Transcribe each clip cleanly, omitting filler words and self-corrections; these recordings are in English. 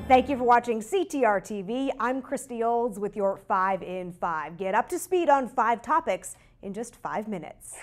Thank you for watching CTR TV. I'm Christy Olds with your 5 in 5. Get up to speed on 5 topics in just 5 minutes.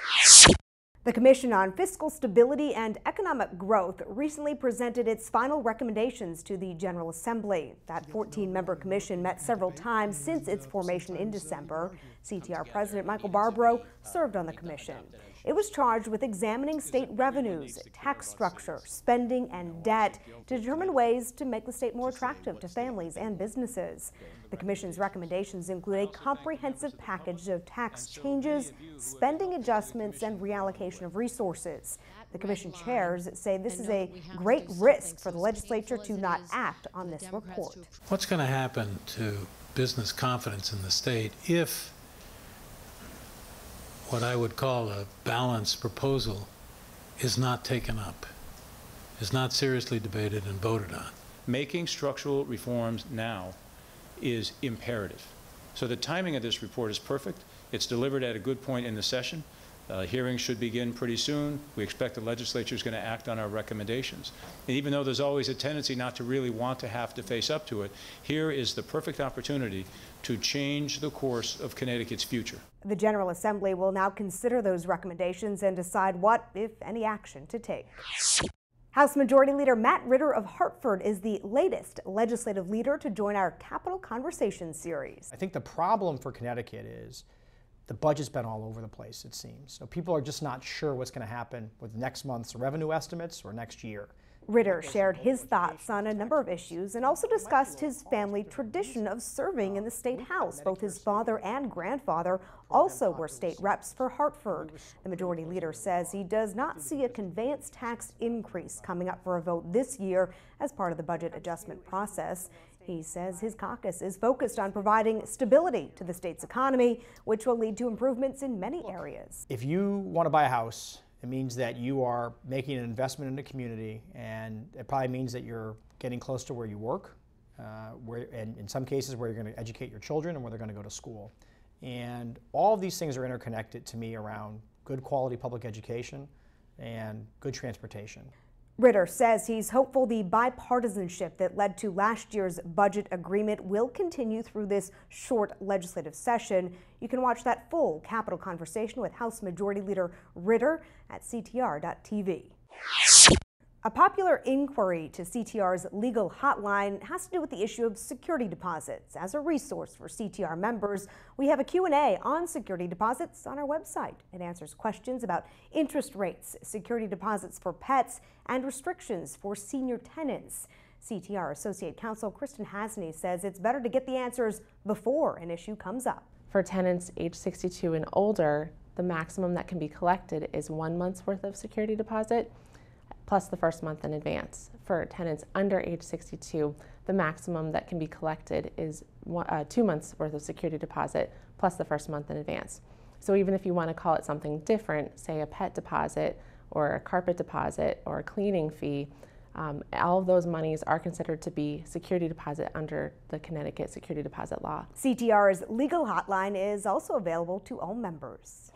The Commission on Fiscal Stability and Economic Growth recently presented its final recommendations to the General Assembly. That 14-member commission met several times since its formation in December. CTR President Michael Barbaro served on the commission. It was charged with examining state revenues, tax structure, spending, and debt to determine ways to make the state more attractive to families and businesses. The Commission's recommendations include a comprehensive package of tax changes, spending adjustments, and reallocation of resources. The Commission chairs say this is a great risk for the legislature to not act on this report. What's going to happen to business confidence in the state if what I would call a balanced proposal is not taken up, is not seriously debated and voted on? Making structural reforms now is imperative. So the timing of this report is perfect. It's delivered at a good point in the session. Hearings should begin pretty soon. We expect the legislature is going to act on our recommendations. And even though there's always a tendency not to really want to have to face up to it, here is the perfect opportunity to change the course of Connecticut's future. The General Assembly will now consider those recommendations and decide what, if any, action to take. House Majority Leader Matt Ritter of Hartford is the latest legislative leader to join our Capital Conversation series. I think the problem for Connecticut is the budget's been all over the place, it seems. So people are just not sure what's going to happen with next month's revenue estimates or next year. Ritter shared his thoughts on a number of issues and also discussed his family tradition of serving in the state house. Both his father and grandfather also were state reps for Hartford. The majority leader says he does not see a conveyance tax increase coming up for a vote this year as part of the budget adjustment process. He says his caucus is focused on providing stability to the state's economy, which will lead to improvements in many areas. If you want to buy a house, it means that you are making an investment in the community, and it probably means that you're getting close to where you work, and in some cases where you're going to educate your children and where they're going to go to school. And all of these things are interconnected to me around good quality public education and good transportation. Ritter says he's hopeful the bipartisanship that led to last year's budget agreement will continue through this short legislative session. You can watch that full Capital Conversation with House Majority Leader Ritter at CTR.tv. A popular inquiry to CTR's legal hotline has to do with the issue of security deposits. As a resource for CTR members, we have a Q&A on security deposits on our website. It answers questions about interest rates, security deposits for pets, and restrictions for senior tenants. CTR Associate Counsel Kristen Hasney says it's better to get the answers before an issue comes up. For tenants age 62 and older, the maximum that can be collected is 1 month's worth of security deposit, plus the first month in advance. For tenants under age 62, the maximum that can be collected is 2 months worth of security deposit, plus the first month in advance. So even if you want to call it something different, say a pet deposit or a carpet deposit or a cleaning fee, all of those monies are considered to be security deposit under the Connecticut security deposit law. CTR's legal hotline is also available to all members.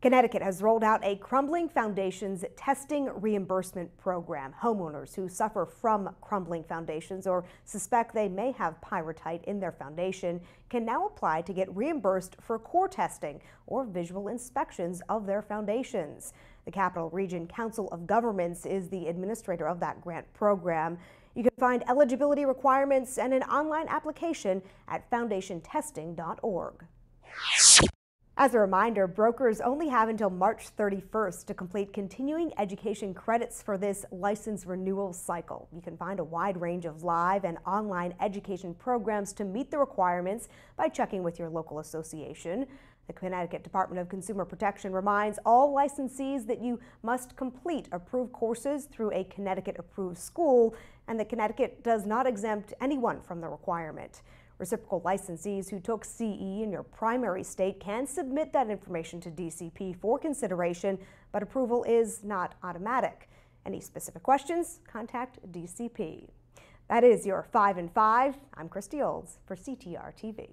Connecticut has rolled out a Crumbling Foundations testing reimbursement program. Homeowners who suffer from crumbling foundations or suspect they may have pyrrhotite in their foundation can now apply to get reimbursed for core testing or visual inspections of their foundations. The Capital Region Council of Governments is the administrator of that grant program. You can find eligibility requirements and an online application at foundationtesting.org. As a reminder, brokers only have until March 31st to complete continuing education credits for this license renewal cycle. You can find a wide range of live and online education programs to meet the requirements by checking with your local association. The Connecticut Department of Consumer Protection reminds all licensees that you must complete approved courses through a Connecticut-approved school, and that Connecticut does not exempt anyone from the requirement. Reciprocal licensees who took CE in your primary state can submit that information to DCP for consideration, but approval is not automatic. Any specific questions? Contact DCP. That is your 5 in 5. I'm Christy Olds for CTR TV.